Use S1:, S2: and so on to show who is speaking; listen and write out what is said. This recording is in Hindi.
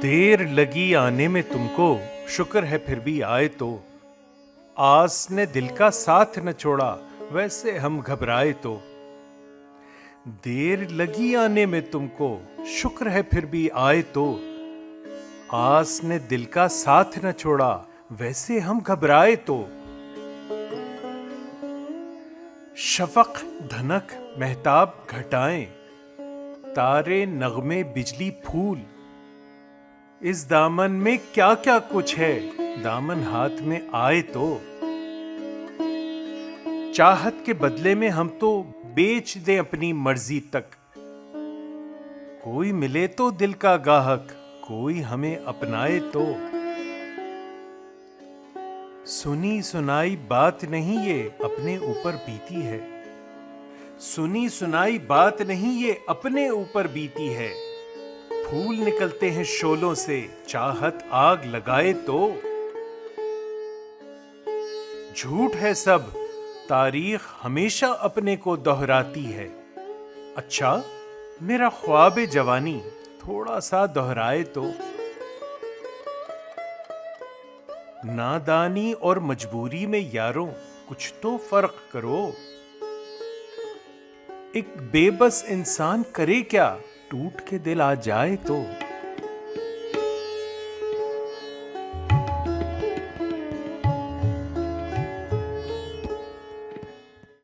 S1: देर लगी आने में तुमको, शुक्र है फिर भी आए तो। आस ने दिल का साथ न छोड़ा, वैसे हम घबराए तो। देर लगी आने में तुमको, शुक्र है फिर भी आए तो। आस ने दिल का साथ न छोड़ा, वैसे हम घबराए तो। शफक धनक महताब घटाएं, तारे नगमे बिजली फूल। इस दामन में क्या क्या कुछ है, दामन हाथ में आए तो। चाहत के बदले में हम तो बेच दें अपनी मर्जी तक। कोई मिले तो दिल का गाहक, कोई हमें अपनाए तो। सुनी सुनाई बात नहीं ये अपने ऊपर बीती है। सुनी सुनाई बात नहीं ये अपने ऊपर बीती है। फूल निकलते हैं शोलों से, चाहत आग लगाए तो। झूठ है सब, तारीख हमेशा अपने को दोहराती है। अच्छा, मेरा ख्वाब जवानी थोड़ा सा दोहराए तो। नादानी और मजबूरी में यारों कुछ तो फर्क करो। एक बेबस इंसान करे क्या, टूट के दिल आ जाए तो।